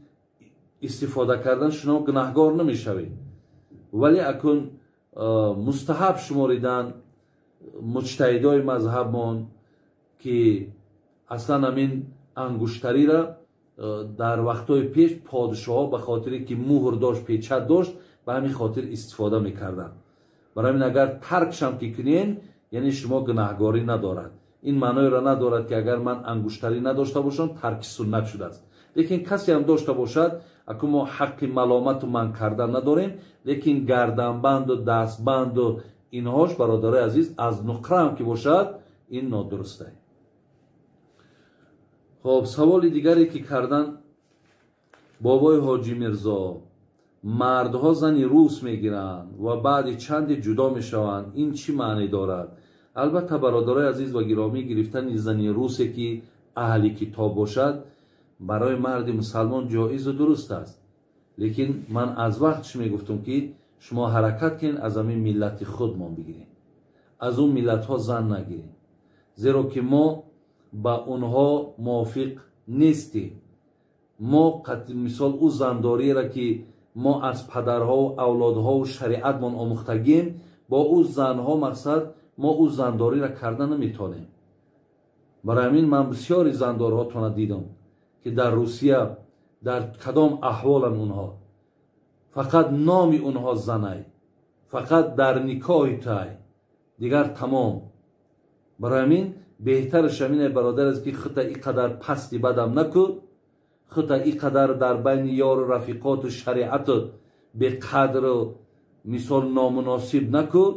S1: استفاده کردن شما گناهگار نمیشوید، ولی اکن مستحب شماریدن مجتهدای مذهبمان که اصلا همین انگشتری را در وقتهای پیش پادشاه ها به خاطری که مهر داشت پیچت داشت به همین خاطر استفاده میکردن. برای همین اگر ترکش هم که کنین یعنی شما گناهگاری ندارد. این معنی را ندارد که اگر من انگشتری نداشته باشم ترک سنت شده است. لیکن کسی هم داشته باشد اکنون ما حق ملامت و من کردن نداریم، لیکن گردنبند و دستبند و اینهاش برادر عزیز از نقره هم که باشد این نادرسته. خب سوال دیگری که کردن بابای حاجی میرزا، مردها زنی روس میگیرند و بعد چند جدا میشوند، این چی معنی دارد؟ البته برادرای عزیز و گرامی گرفتن زنی روسی که اهل کتاب باشد برای مرد مسلمان جایز و درست است، لیکن من از وقتش میگفتم که شما حرکت کنین از همین ملت خودمان بگیرین، از اون ملت ها زن نگیرین، زیرا که ما با اونها موافق نیستیم. ما مثال او زنداری را که ما از پدرها و اولادها و شریعت من آموختگیم با او زنها مقصد ما او زنداری را کردن نمیتونیم. برای همین من بسیاری زندارها تونه دیدم که در روسیه در کدام احوالن اونها، فقط نامی اونها زنای، فقط در نکاح تای دیگر تمام. برای همین بهترش همینه برادر است که خطا اینقدر پستی بدم نکن، خطا اینقدر در بین یار و رفیقات و شریعت به قدر و مثال نامناسب نکن،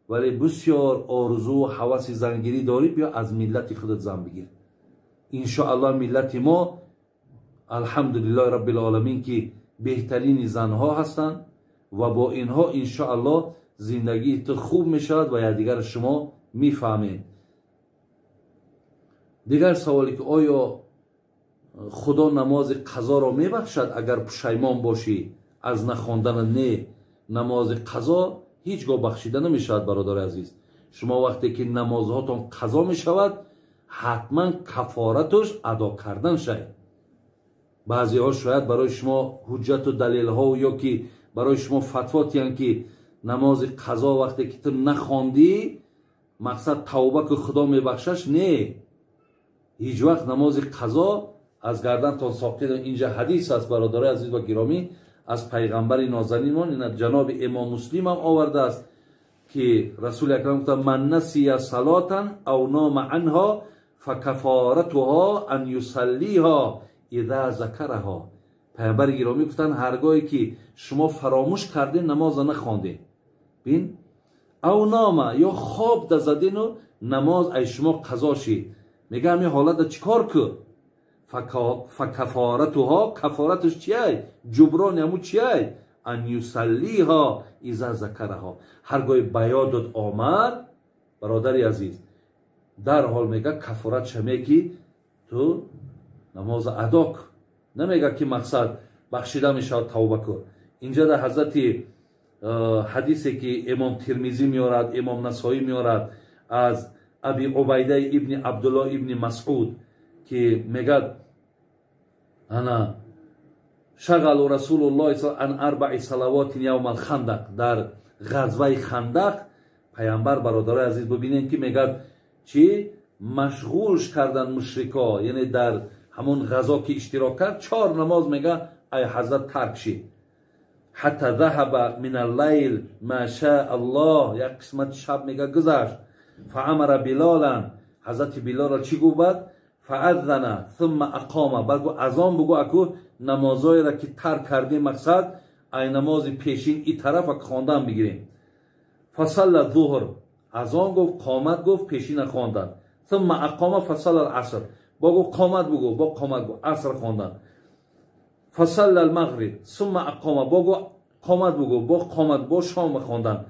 S1: ولی بسیار آرزو و حواس زنگیری داری بیا از ملت خودت زن بگیر. انشاءالله ملت ما الحمدلله رب العالمین که بهترین زنها هستند و با اینها انشاءالله زندگی تو خوب میشود و دیگر شما میفهمید. دیگر سوالی که آیا خدا نماز قضا را میبخشد اگر پشیمان باشی از نخواندن نماز قضا؟ هیچگاه بخشیده نمیشود برادر عزیز. شما وقتی که نمازهاتون قضا میشود حتما کفارتش ادا کردن شد. بعضی ها شاید برای شما حجت و دلیل ها و یا که برای شما فتوا تیان که نماز قضا وقتی که تو نخواندی مقصد توبه که خدا میبخشش، نه، هیچ وقت نماز قضا از گردن تا ساقط. اینجا حدیث است برادرای عزیز و گرامی از پیغمبر نازنینمان، این جناب امام مسلم هم آورده است که رسول اکرم گفت من نسی صلاتا او نام عنها فکفارتها ان یصلیها اذا ذکرها. پیغمبر گرامی گفتن هرگاهی که شما فراموش کردین نماز نخواندین، بین او نام یا خواب ده زدین و نماز ای شما قضا شید، میگه همین حالت چیکار که فکفارتها، کفارتش چیه؟ جبران همون چیه؟ ان یصلیها اذا ذکرها. هرگاه بیادت آمد برادری عزیز در حال میگه کفارت شمه که تو نماز ادا کن، نمیگه که مقصد بخشیده میشه توبه کن. اینجا در حضرت حدیثی که امام ترمذی میارد، امام نسائی میارد از ابی عبیده ابن عبدالله ابن مسعود که میگه انا شغل رسول الله صلی الله عن 4 صلوات یوم الخندق. در غزوه خندق پیامبر برادر عزیز ببینید که میگه چی مشغولش کردن مشرکا، یعنی در همون غزا که اشتراک کرد 4 نماز میگه ای حضرت ترک شی حتی ذهب من اللیل ما شاء الله. یک قسمت شب میگه گذشت فامر بلالا حضرت بلال چی گفت؟ فاذن ثم اقام. بعد اذان بگو اكو نمازای را که ترک کردیم مقصد ای نماز پیشین این طرف خواندن بگیریم. فصل الظهر اذان گفت، قامت گفت، پیشین خواندن. ثم اقام فصل العصر بگو قامت بگو، با قامت بگو عصر خواندن. فصل المغرب ثم اقام بگو قامت بگو، با قامت با شام خواندن.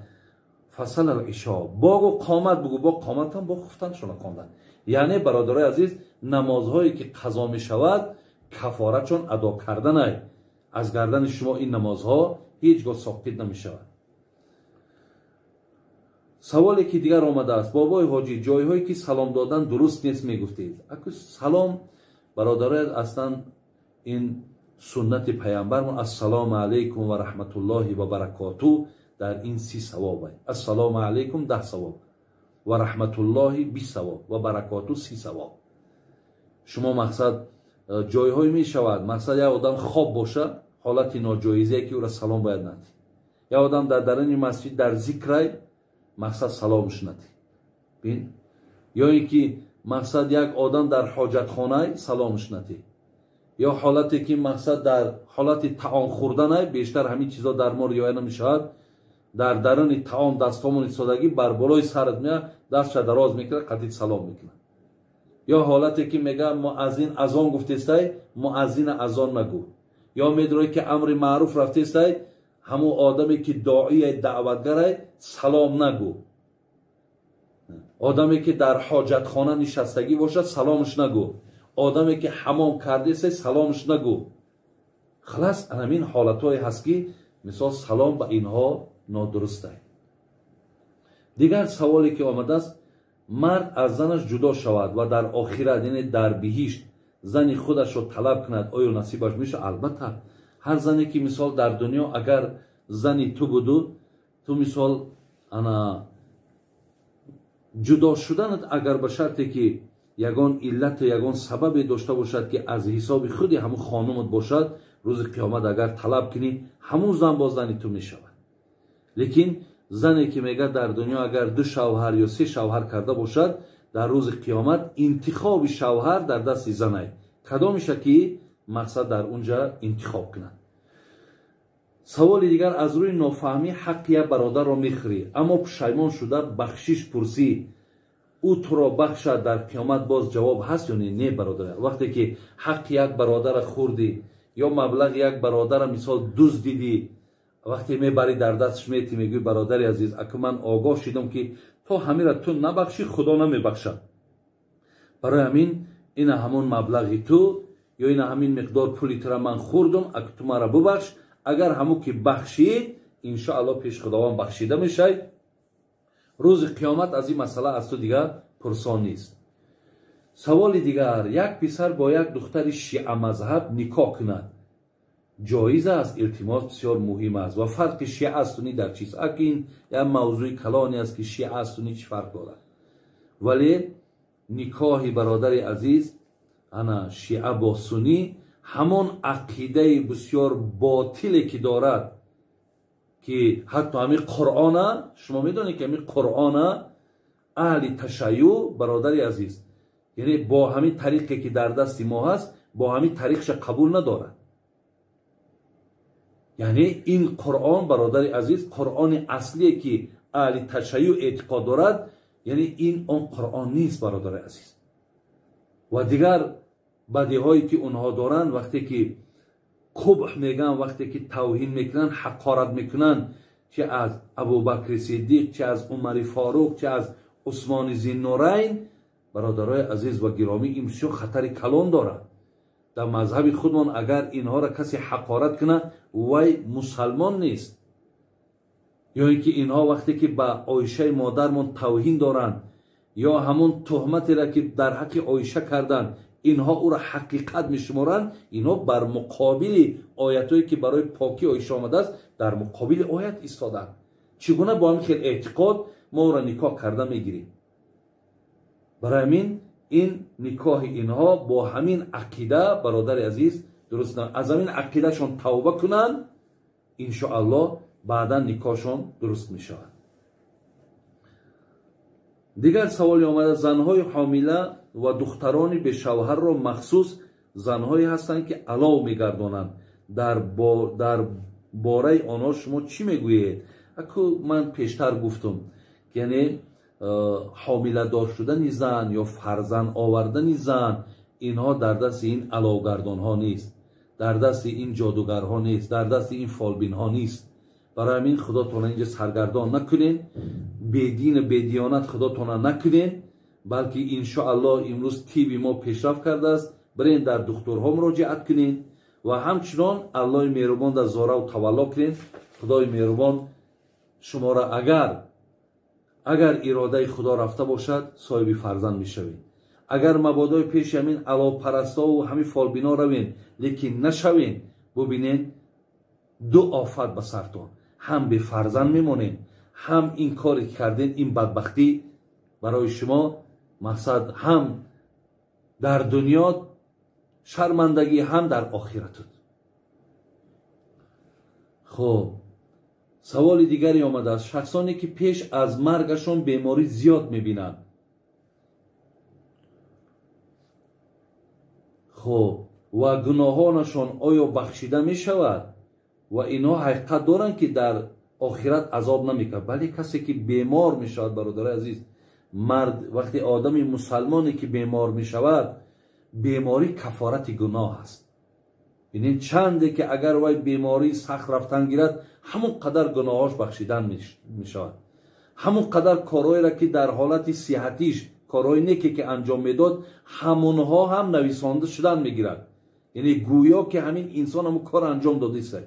S1: فصل العشاء بگو قامت بگو، با قامت هم با خفتن شون خواندن. یعنی برادرای عزیز نمازهایی که قضا می شود کفاره چون ادا کردن ای از گردن شما این نمازها هیچگاه ساقط نمی شود. سوالی که دیگر آمده است، بابای حاجی جایهایی که سلام دادن درست نیست می گفتید. اگه سلام برادرای اصلا این سنت پیامبرمون السلام علیکم و رحمت الله و برکاته در این 30 ثواب است. السلام علیکم 10 ثواب و رحمت الله 20 ثواب و برکاته 30 ثواب. شما مقصد جایهایی می شود مقصد یک آدم خواب باشه حالت ناجایزی که او را سلام باید ندی. یا آدم در درون مسجد در ذکر مقصد سلامش ندی. ببین یا اینکه مقصد یک آدم در حاجت خانه سلامش ندی. یا حالتی که مقصد در حالت طعام خوردن بیشتر همین چیزا در ما رعایت نمیشود. در درون طعام دستامون ایستادگی بر بالای سرت میاد دستش دراز میکنه قطعی سلام میکنه. یا حالتی که میگه مؤذن اذان گفته است مؤذن اذان نگو. یا میدونی که امر معروف رفته است همون آدمی که داعی دعوتگر سلام نگو. آدمی که در حاجت خانه نشستگی باشد سلامش نگو. آدمی که حمام کرده است سلامش نگو. خلاص همین حالت‌های هست که مثلا سلام به اینها نادرست است. دیگر سوالی که آمده است مرد از زنش جدا شود و در آخرت یعنی در بهشت زنی خودش رو طلب کند آیا نصیبش میشه؟ البته هر زنی که مثال در دنیا اگر زنی تو بودو تو مثال انا جدا شدنت اگر به شرطی که یگان علت یگان سبب داشته باشد که از حساب خودی همون خانومت باشد روز قیامت اگر طلب کنی همون زن با زنی تو میشود. لیکن زنی که میگه در دنیا اگر 2 شوهر یا 3 شوهر کرده باشد در روز قیامت انتخاب شوهر در دست زن است. کدامشه که مقصد در اونجا انتخاب کنند. سوال دیگر از روی نافهمی حق یک برادر را میخوری اما پشیمان شده بخشش پرسی او تو را بخشد در قیامت باز جواب هست یا نه برادر؟ وقتی که حق یک برادر خوردی یا مبلغ یک برادر مثال دوز دیدی وقتی میبری در دستش میتی میگوی برادری عزیز اگه من آگاه شدم که تو همین را تو نبخشی خدا نمیبخشد برای همین این همون مبلغی تو یا این همین مقدار پولی تو را من خوردم اگه تو مرا ببخش اگر همون که بخشید انشاءالله پیش خداوند بخشیده میشه روز قیامت از این مسئله از تو دیگر پرسان نیست. سوال دیگر یک پسر با یک دختر شیعه مذهب نکاح کند جایز است؟ التماس بسیار مهم است و فرق شیعه سنی در چیست؟ اگه این یک موضوع کلانی است که شیعه سنی چی فرق دارد ولی نکاح برادر عزیز انا شیعه با سنی همون عقیده بسیار باطلی که دارد که حتی همین قرآن شما میدونید که همین قرآن اهل تشیع برادر عزیز یعنی با همین طریقی که در دست ما هست با همین طریقش قبول ندارد. یعنی این قرآن برادر عزیز قرآن اصلی که اهل تشیع اعتقاد دارد یعنی این اون قرآن نیست برادر عزیز. و دیگر بدیهایی که اونها دارن وقتی که قبح میگن وقتی که توهین میکنن حقارت میکنن چه از ابوبکر صدیق چه از عمر فاروق چه از عثمان ذوالنورین برادرای عزیز و گرامی این بسیار خطر کلان دارد. در مذهب خودمان اگر اینها را کسی حقارت کنه وی مسلمان نیست. یا اینکه اینها وقتی که به عایشه مادرمان توهین دارن یا همون تهمتی را که در حق عایشه کردن اینها او را حقیقت میشمارن اینها بر مقابل آیتایی که برای پاکی عایشه آمده است در مقابل آیت ایستادن. چگونه با همین خیلی اعتقاد ما او را نکاح کرده میگیریم؟ برای همین این نکاح اینها با همین عقیده برادر عزیز درست نه. از همین عقیده شون توبه کنن انشاءالله بعدا نکاحشون درست می شود. дигар саволи омада, занҳои ҳомила ва духтарони бешавҳарро махсус занҳое ҳастанд ки алов мегардонанд. дар бораи онҳо шумо чӣ мегӯед? аку ман пештар гуфтам, яъне ҳомиладор шудани зан ё фарзанд овардани зан, инҳо дар дасти ин аловгардонҳо нест, дар дасти ин ҷодугарҳо нест, дар дасти ин фолбинҳо нест. барои ҳамин худотона инҷа саргардон накунед, бедину бедиёнат худотона накунед, балки иншоаллоҳ имрӯз тиби мо пешрафт кардааст, бирен дар духтурҳо муроҷиат кунед ва ҳамчунон аллоҳи меҳрубон дар зораву тавалло кунед. худои меҳрубон шуморо агар иродаи худо рафта бошад, соҳиби фарзанд мешавед. агар мабодои пеши ҳамин аловпарастову ҳамин фолбино равен, лекин нашавен, бубинед ду офат ба сартон, ҳам бефарзанд мемонед, ҳам ин коре ки кардед ин бадбахтӣ барои шумо мақсад ҳам дар дунё шармандагӣ, ҳам дар охиратут. хуб, саволи дигаре омадааст. шахсоне ки пеш аз маргашон беморӣ зиёд мебинанд, хуб, ва гуноҳонашон оё бахшида мешавад ва инҳо ҳақиқат доранд ки дар охират азоб намекунад? бале, касе ки бемор мешавад, бародари азиз, мард вақти одами мусалмоне ки бемор мешавад, беморӣ кафорати гуноҳ аст. бинед чанде ки агар вай бемории сахт рафтан гирад, ҳамон қадар гуноҳош бахшидан мешавад. ҳамон қадар корҳоеро ки дар ҳолати сиҳатиш, корҳои неке ки анҷом медод, ҳамонҳо ҳам нависонда шудан мегирад. яъне гӯё ки ҳамин инсон ҳамон кор анҷом додиса.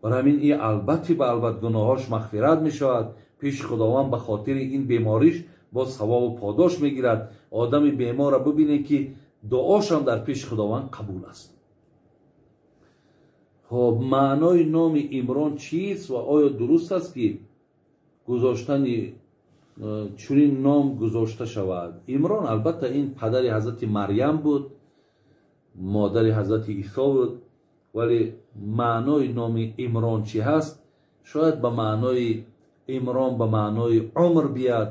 S1: барои ҳамин ин албатти ба албат гуноҳош мағфират мешавад пеши худованд. ба хотири ин бемориш боз савобу подош мегирад. одами беморро бубинед ки дуошам дар пеши худованд қабул аст. хоб, маънои номи Имрон чист ва оё дуруст аст ки гузоштани чунин ном гузошта шавад? Имрон албатта ин падари ҳазрати Марьям буд, модари ҳазрати Исо буд, вале маънои номи Имрон чӣ ҳаст? шояд ба маънои Имрон ба маънои умр бияд.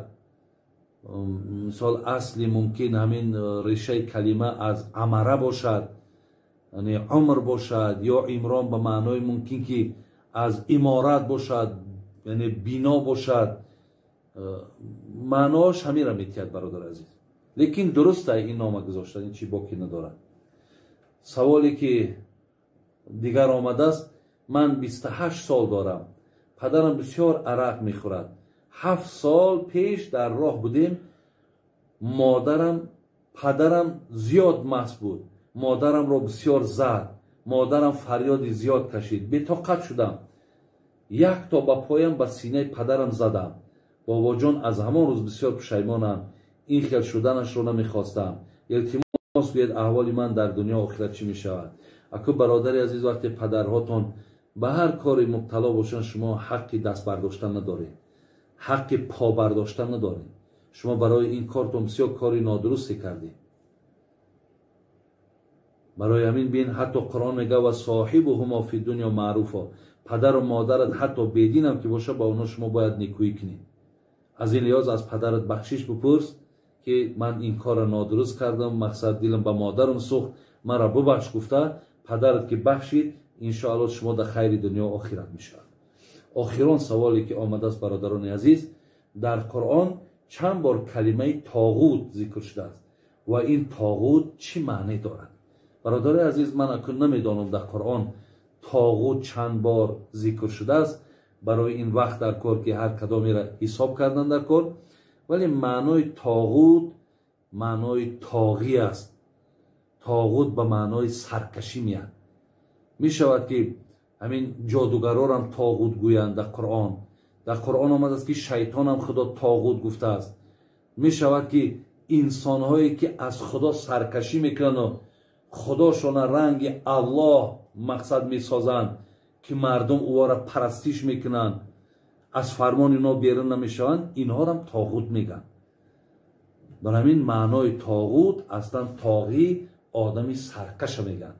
S1: мисол асли мумкин ҳамин решаи калима аз амара бошад, яъне умр бошад, ё Имрон ба маънои мумкин ки аз иморат бошад, яъне бино бошад. маънош ҳамира метиҳад, бародари азиз. лекин дуруста ин нома гузоштан, ин чӣ боки надорад. саволе ки дигар омадааст. ман 28 сол дорам, падарам бисёр арақ мехӯрад. 7 сол пеш дар роҳ будем, падарам зиёд маст буд, модарамро бисёр зад, модарам фарёди зиёд кашид. бетоқат шудам, як то ба поям ба синаи падарам задам. бобоҷон аз ҳамон рӯз бисёр пушаймонам, ин хел шуданашро намехостам. илтимос гӯед аҳволи ман дар дунё охират чӣ мешавад? аку бародари азиз, вақте падарҳотон ба ҳар кори мубтало бошанд, шумо ҳаққи даст бардоштан надоред, ҳаққи по бардоштан надоред. шумо барои ин кортон бисёр кори нодурусте кардед. барои ҳамин бин ҳатто Қуръон мега ва соҳибуҳумо фи дунё маъруфо. падару модарат ҳатто бединам ки боша, ба онҳо шумо бояд некӯӣ кунед. аз ин лиҳоз аз падарат бахшиш бипурс ки ман ин корро нодуруст кардам, мақсад дилам ба модарам сӯхт, манро бубахш гуфта, падарат ки бахшид, иншоаллоҳ шумо дар хайри дунё охират мешавад. охирон саволе ки омадааст, бародарони азиз, дар Қуръон чанд бор калимаи тоғут зикр шудааст ва ин тоғут чӣ маъне дорад? бародари азиз, ман акун намедонам дар Қуръон тоғут чанд бор зикр шудааст. барои ин вақт дар кор ки ҳар кадомеро ҳисоб кардан дар кор, вале маънои тоғут маънои тоғӣ аст. тоғут ба маънои саркашӣ меяд. мешавад ки ҳамин ҷодугарорам тоғут гӯянд дар Қуръон. дар Қуръон омадааст ки шайтонам худо тоғут гуфтааст. мешавад ки инсонҳое ки аз худо саркашӣ мекунанду худошона ранги Аллоҳ мақсад месозанд, ки мардум ӯро парастиш мекунанд, аз фармони ино берун намешаванд, инҳорам тоғут мегӯянд. бар ҳамин маънои тоғут аслан тоғӣ одами саркаша мегӯянд.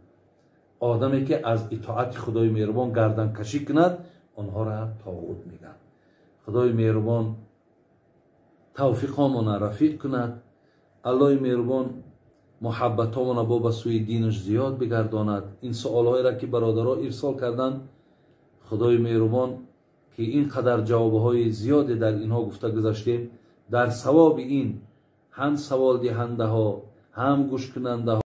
S1: одаме ки аз итоати худои меҳрубон гарданкашӣ кунад, онҳоро тоғут мегӯянд. худои меҳрубон тавфиқомона рафиқ кунад. аллоҳи меҳрубон муҳаббатомона бо ба сӯи динаш зиёд бигардонад. ин суолҳоеро ки бародаро ирсол карданд, худои меҳрубон ки ин қадар ҷавобҳои зиёде дар инҳо гуфта гузаштем, дар савоби ин ҳам саволдиҳандаҳо ҳам гӯшкунандаҳо